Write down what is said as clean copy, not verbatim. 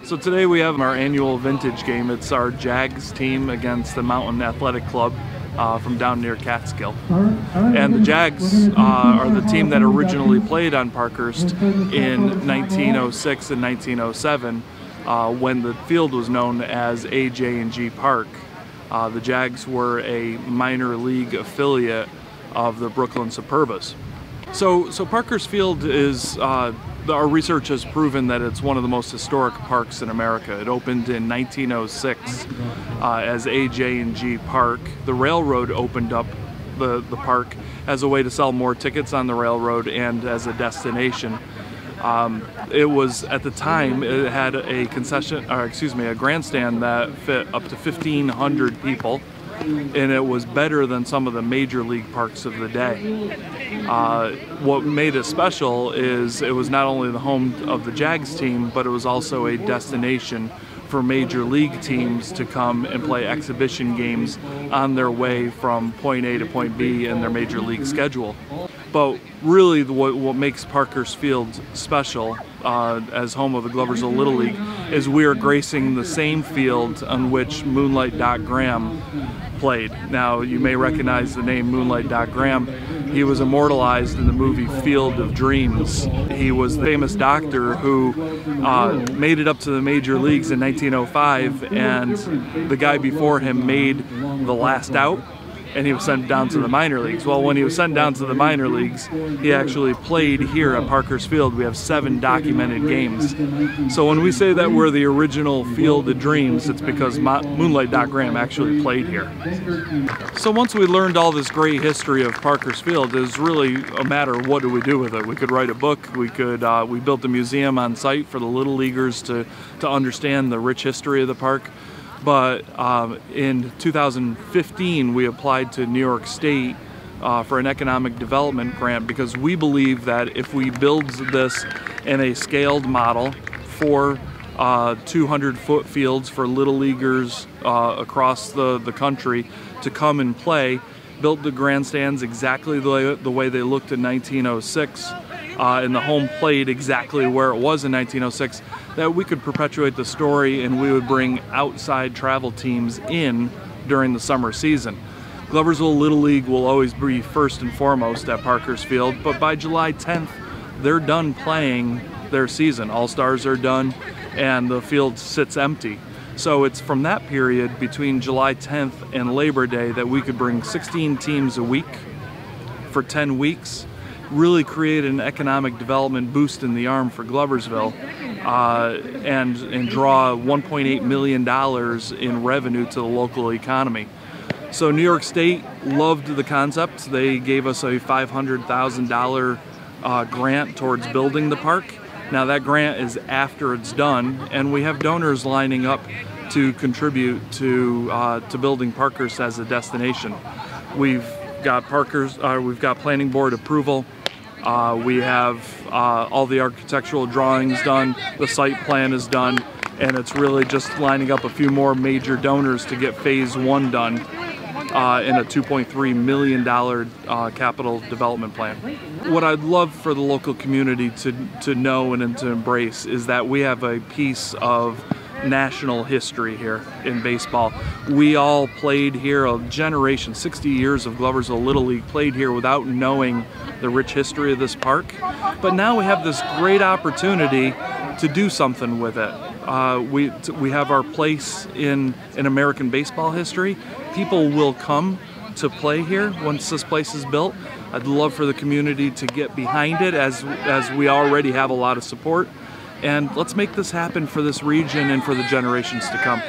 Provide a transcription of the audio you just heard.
So today we have our annual vintage game. It's our Jags team against the Mountain Athletic Club from down near Catskill. And the Jags are the team that originally played on Parkhurst in 1906 and 1907 when the field was known as AJ&G Park. The Jags were a minor league affiliate of the Brooklyn Superbas. So Parkhurst Field is, our research has proven that it's one of the most historic parks in America. It opened in 1906 as AJ&G Park. The railroad opened up the park as a way to sell more tickets on the railroad and as a destination. It was, at the time, it had a a grandstand that fit up to 1,500 people, and it was better than some of the major league parks of the day. What made it special is it was not only the home of the Jags team, but it was also a destination for major league teams to come and play exhibition games on their way from point A to point B in their major league schedule. But really what makes Parkhurst Field special as home of the Gloversville Little League is we are gracing the same field on which Moonlight Doc Graham played. Now, you may recognize the name Moonlight Doc Graham. He was immortalized in the movie Field of Dreams. He was the famous doctor who made it up to the major leagues in 1905, and the guy before him made the last out, and he was sent down to the minor leagues. Well, when he was sent down to the minor leagues, he actually played here at Parkhurst Field. We have 7 documented games. So when we say that we're the original Field of Dreams, it's because Moonlight Doc Graham actually played here. So once we learned all this great history of Parkhurst Field, it was really a matter of what do we do with it. We could write a book. We built a museum on site for the Little Leaguers to understand the rich history of the park. But in 2015, we applied to New York State for an economic development grant because we believe that if we build this in a scaled model for 200-foot fields for Little Leaguers across the country to come and play, built the grandstands exactly the way they looked in 1906, and the home plate exactly where it was in 1906, that we could perpetuate the story and we would bring outside travel teams in during the summer season. Gloversville Little League will always be first and foremost at Parkhurst Field, but by July 10th, they're done playing their season. All-Stars are done and the field sits empty. So it's from that period between July 10th and Labor Day that we could bring 16 teams a week for 10 weeks, really create an economic development boost in the arm for Gloversville, and draw $1.8 million in revenue to the local economy. So New York State loved the concept. They gave us a $500,000 grant towards building the park. Now that grant is after it's done, and we have donors lining up to contribute to building Parkhurst as a destination. We've got planning board approval. We have all the architectural drawings done, the site plan is done, and it's really just lining up a few more major donors to get phase 1 done in a $2.3 million capital development plan. What I'd love for the local community to know and to embrace is that we have a piece of national history here in baseball. We all played here, a generation, 60 years of Gloversville Little League played here without knowing the rich history of this park. But now we have this great opportunity to do something with it. We have our place in American baseball history. People will come to play here once this place is built. I'd love for the community to get behind it as we already have a lot of support. And let's make this happen for this region and for the generations to come.